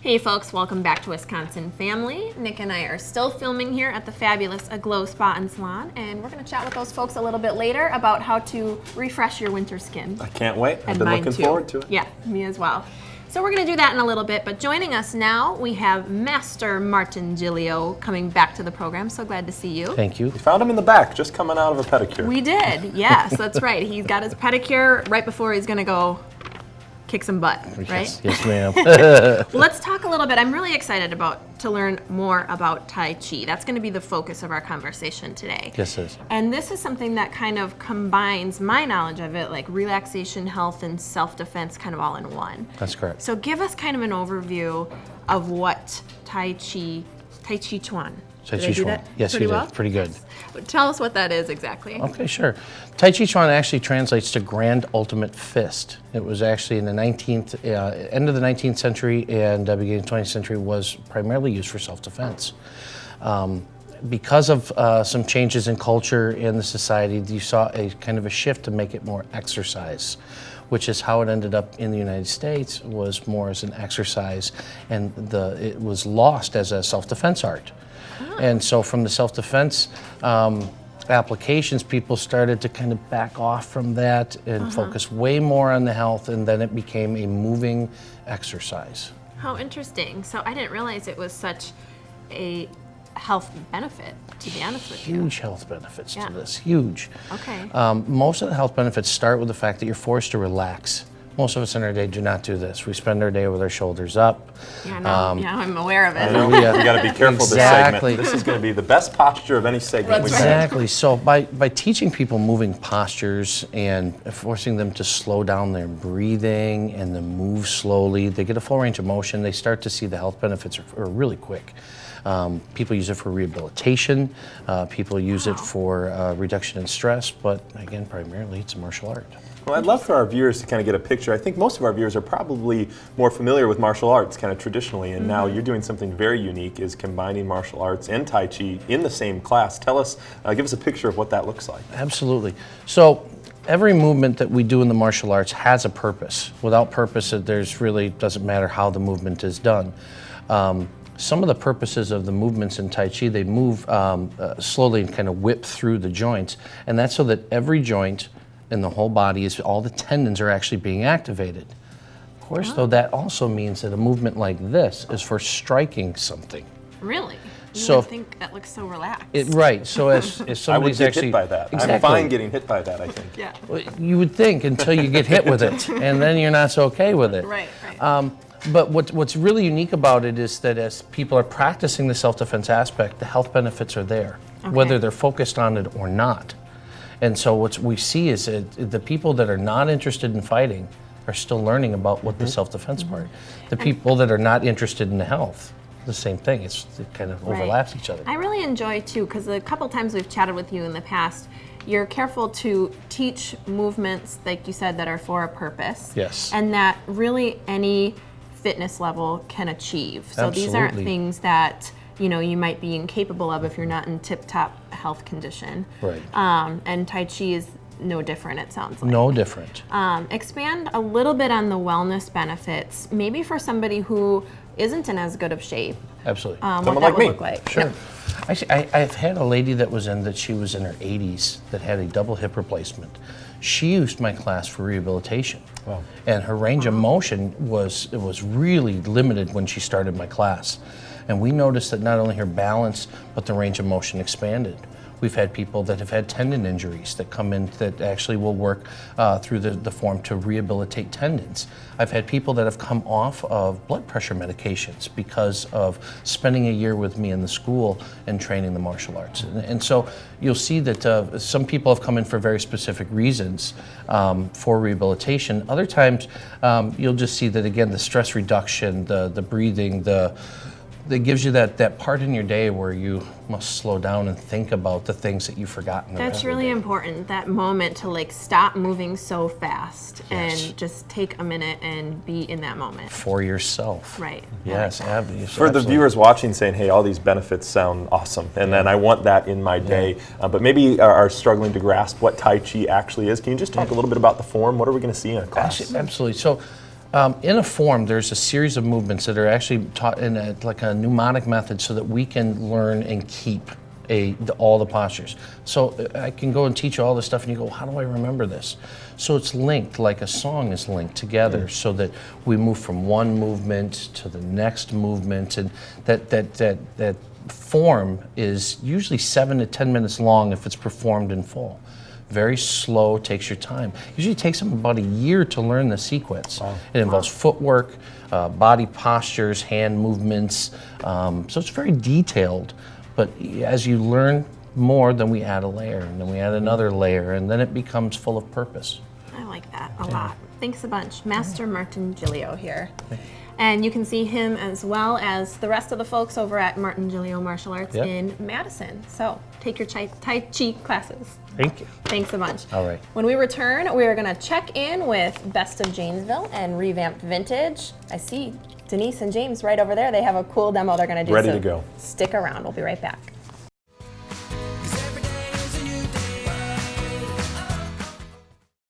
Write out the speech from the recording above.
Hey folks, welcome back to Wisconsin Family. Nick and I are still filming here at the fabulous Aglow Spa and Salon, and we're going to chat with those folks a little bit later about how to refresh your winter skin. I can't wait. I've And been mine looking too. forward to it. Yeah, me as well. So we're going to do that in a little bit, but joining us now, we have Master Martingilio coming back to the program. So glad to see you. Thank you. We found him in the back, just coming out of a pedicure. We did, yes, that's right. He's got his pedicure right before he's going to go kick some butt, right? Yes, ma'am. Well, let's talk a little bit. I'm really excited to learn more about Tai Chi. That's going to be the focus of our conversation today. Yes, it is. And this is something that kind of combines my knowledge of it, like relaxation, health, and self-defense kind of all in one. That's correct. So give us kind of an overview of what Tai Chi Chuan. Tai Did I Chi do Chuan. that Yes, pretty you well? did. Pretty good. Tell us what that is exactly. Okay, sure. Tai Chi Chuan actually translates to Grand Ultimate Fist. It was actually in the end of the 19th century and beginning of the 20th century was primarily used for self-defense. Because of some changes in culture in the society, you saw a kind of a shift to make it more exercise, which is how it ended up in the United States, was more as an exercise, and it was lost as a self-defense art. And so from the self-defense applications, people started to kind of back off from that and focus way more on the health, and then it became a moving exercise. How interesting. So I didn't realize it was such a health benefit, to be honest with you. Huge health benefits Yeah. to this, huge. Okay. Most of the health benefits start with the fact that you're forced to relax. Most of us in our day do not do this. We spend our day with our shoulders up. Yeah, no, I'm aware of it. I know. Yeah. You got to be careful Exactly. this segment. This is going to be the best posture of any segment That's we've right. had. Exactly. So by teaching people moving postures and forcing them to slow down their breathing and to move slowly, they get a full range of motion. They start to see the health benefits are really quick. People use it for rehabilitation. People use it for reduction in stress. But again, primarily it's a martial art. Well, I'd love for our viewers to kind of get a picture. I think most of our viewers are probably more familiar with martial arts kind of traditionally, and now you're doing something very unique, is combining martial arts and Tai Chi in the same class. Tell us, give us a picture of what that looks like. Absolutely. So every movement that we do in the martial arts has a purpose. Without purpose, there's really doesn't matter how the movement is done. Some of the purposes of the movements in Tai Chi, they move slowly and kind of whip through the joints, and that's so that every joint in the whole body, all the tendons are actually being activated. Of course, though, that also means that a movement like this is for striking something. Really? You So- would think that looks so relaxed. Right, so as I would somebody's get actually... hit by that. Exactly. I'm fine getting hit by that, I think. Yeah. You would think until you get hit with it, and then you're not so okay with it. Right, right. But what's really unique about it is that as people are practicing the self-defense aspect, the health benefits are there, whether they're focused on it or not. And so what we see is that the people that are not interested in fighting are still learning about what the self-defense part. The people that are not interested in the health, the same thing. It kind of overlaps each other. I really enjoy too, because a couple times we've chatted with you in the past, you're careful to teach movements, like you said, that are for a purpose. Yes. And that really any fitness level can achieve. So these aren't Absolutely. things that you might be incapable of if you're not in tip-top health condition. Right. And Tai Chi is no different, it sounds like. No different. Expand a little bit on the wellness benefits, maybe for somebody who isn't in as good of shape. Absolutely. What Someone that like would me. look like. Sure. Yeah. Actually, I've had a lady she was in her 80s that had a double hip replacement. She used my class for rehabilitation. Wow. And her range of motion was really limited when she started my class. And we noticed that not only her balance, but the range of motion expanded. We've had people that have had tendon injuries that come in that actually will work through the form to rehabilitate tendons. I've had people that have come off of blood pressure medications because of spending a year with me in the school and training the martial arts. And so you'll see that some people have come in for very specific reasons for rehabilitation. Other times you'll just see that, again, the stress reduction, the breathing, that gives you that part in your day where you must slow down and think about the things that you've forgotten. That's really important, that moment to stop moving so fast and just take a minute and be in that moment. For yourself. Right. Yes, For the absolutely. viewers watching saying, hey, all these benefits sound awesome, and then I want that in my day, but maybe are struggling to grasp what Tai Chi actually is. Can you just talk a little bit about the form? What are we going to see in a class? Absolutely. So In a form, there's a series of movements that are actually taught in like a mnemonic method so that we can learn and keep all the postures. So I can go and teach you all this stuff and you go, how do I remember this? So it's linked like a song is linked together so that we move from one movement to the next movement, and that form is usually 7 to 10 minutes long if it's performed in full. Very slow, takes your time. Usually takes them about a year to learn the sequence. Wow. It involves footwork, body postures, hand movements, so it's very detailed. But as you learn more, then we add a layer, and then we add another layer, and then it becomes full of purpose. I like that a lot. Thanks a bunch. Master Martingilio here. And you can see him as well as the rest of the folks over at Martingilio Martial Arts in Madison. So take your Tai Chi classes. Thank you. Thanks a bunch. All right. When we return, we are going to check in with Best of Janesville and Revamped Vintage. I see Denise and James right over there. They have a cool demo they're going to do. Ready to go. Stick around. We'll be right back.